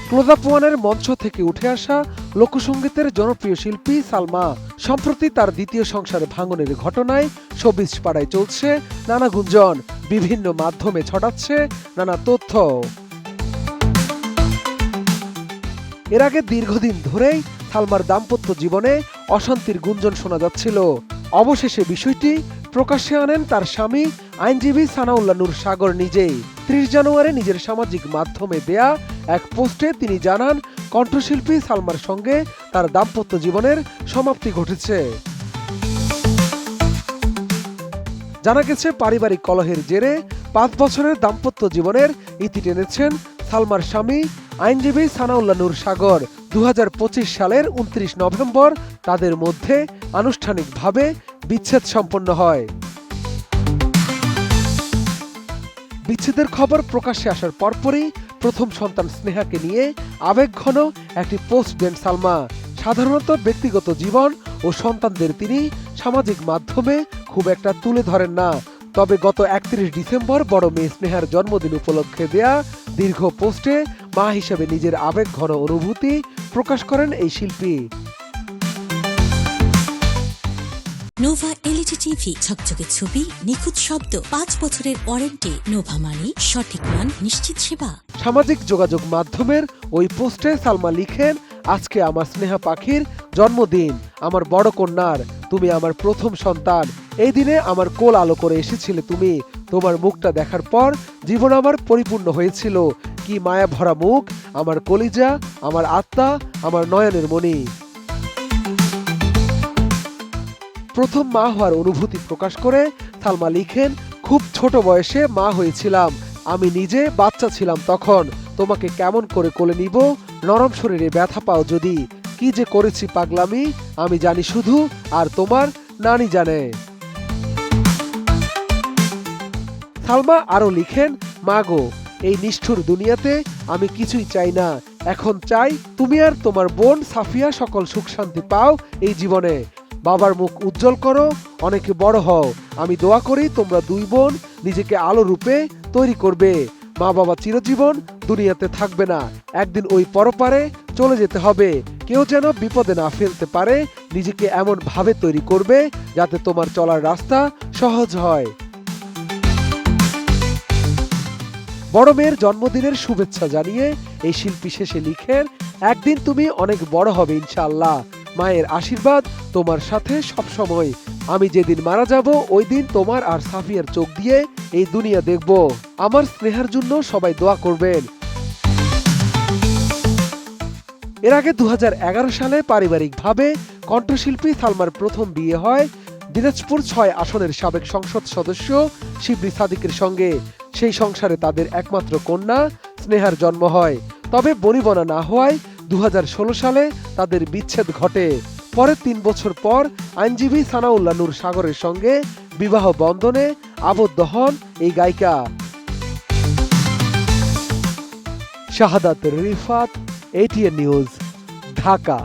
Close up ওয়ানের মঞ্চ থেকে উঠে আসা লোকসঙ্গীতের জনপ্রিয় শিল্পী সালমা সম্প্রতি তার দ্বিতীয় সংসার ভাঙনের ঘটনায় শোবিজ পাড়ায় চলছে নানা গুঞ্জন, বিভিন্ন মাধ্যমে ছড়াচ্ছে নানা তথ্য। এর আগে দীর্ঘদিন ধরেই সালমার দাম্পত্য জীবনে অশান্তির গুঞ্জন শোনা যাচ্ছিল। অবশেষে বিষয়টি প্রকাশ্যে আনেন তার স্বামী আইনজীবী সানাউল্লাহ নূর সাগর নিজেই। ৩০ জানুয়ারি নিজের সামাজিক মাধ্যমে দেয়া এক পোস্টে তিনি জানান, কণ্ঠশিল্পী সালমার সঙ্গে তার দাম্পত্য জীবনের সমাপ্তি ঘটেছে। জানা গেছে, পারিবারিক কলহের জেরে ৫ বছরের দাম্পত্য জীবনের ইতি টেনেছেন সালমার স্বামী আইনজীবী সানাউল্লাহ নূর সাগর। ২০২৫ সালের ২৯ নভেম্বর তাদের মধ্যে আনুষ্ঠানিকভাবে বিচ্ছেদ সম্পন্ন হয়। বিচ্ছেদের খবর প্রকাশ্যে আসার পরপরই প্রথম সন্তান স্নেহাকে নিয়ে আবেগঘন একটি পোস্ট দেন সালমা। সাধারণত ব্যক্তিগত জীবন ও সন্তানদের তিনি সামাজিক মাধ্যমে খুব একটা তুলে ধরেন না, তবে গত ৩১ ডিসেম্বর বড় মেয়ে স্নেহার জন্মদিন উপলক্ষে দেয়া দীর্ঘ পোস্টে মা হিসেবে নিজের আবেগঘন অনুভূতি প্রকাশ করেন এই শিল্পী। নোভা এলইডি টিভি, ঝকঝকে ছবি, নিখুঁত শব্দ, ৫ বছরের ওয়ারেন্টি। নোভা মানি সঠিক মান, নিশ্চিত সেবা। সামাজিক যোগাযোগ মাধ্যমের ওই পোস্টে সালমা লিখেন, আজকে আমার স্নেহা পাখির জন্মদিন, আমার বড় কন্যার, তুমি আমার প্রথম সন্তান। এই দিনে আমার কোল আলো করে এসেছিলে তুমি। তোমার মুখটা দেখার পর জীবন আমার পরিপূর্ণ হয়েছিল। কি মায়া ভরা মুখ, আমার কলিজা, আমার আত্মা, আমার নয়নের মণি। প্রথম মা হওয়ার অনুভূতি প্রকাশ করে সালমা লিখেন, খুব ছোট বয়সে মা হয়েছিলাম, আমি নিজে বাচ্চা ছিলাম তখন। তোমাকে কেমন করে কোলে নিব, নরম শরীরে ব্যথা পাও যদি। কি যে করেছি পাগলামি, আমি জানি শুধু, আর তোমার নানি জানে। সালমা আরো লিখেন, মা গো, এই নিষ্ঠুর দুনিয়াতে আমি কিছুই চাই না, এখন চাই তুমি আর তোমার বোন সাফিয়া সকল সুখ শান্তি পাও এই জীবনে। বাবার মুখ উজ্জ্বল করো, অনেকে বড় হও। আমি দোয়া করি তোমরা দুই বোন নিজেকে আলো রূপে তৈরি করবে। মা বাবা চিরজীবন দুনিয়াতে থাকবে না, একদিন ওই পরপারে চলে যেতে হবে। কেউ যেন বিপদে না ফেলতে পারে, নিজেকে এমন ভাবে তৈরি করবে যাতে তোমার চলার রাস্তা সহজ হয়। বড় মেয়ের জন্মদিনের শুভেচ্ছা জানিয়ে এই শিল্পী শেষে লিখেন, একদিন তুমি অনেক বড় হবে ইনশাআল্লাহ। মায়ের আশীর্বাদ তোমার সাথে সবসময়। আমি যেদিন মারা যাব ওই দিন তোমার আর সাফিয়ার চোখ দিয়ে এই দুনিয়া দেখব। আমার স্নেহার জন্য সবাই দোয়া করবেন। এর আগে ২০১১ সালে পারিবারিকভাবে কণ্ঠশিল্পী সালমার প্রথম বিয়ে হয় দিনাজপুর ৬ আসনের সাবেক সংসদ সদস্য শিবলি সাদিকের সঙ্গে। সেই সংসারে তাদের একমাত্র কন্যা স্নেহার জন্ম হয়। তবে বনিবনা না হওয়ায় ২০১৬ সালে তাদের বিচ্ছেদ ঘটে। পরে ৩ বছর পর আইনজীবী সানাউল্লাহ নূর সাগরের সঙ্গে বিবাহ বন্ধনে আবদ্ধ হন এই গায়িকা। শাহাদাত রিফাত, ATN নিউজ, ঢাকা।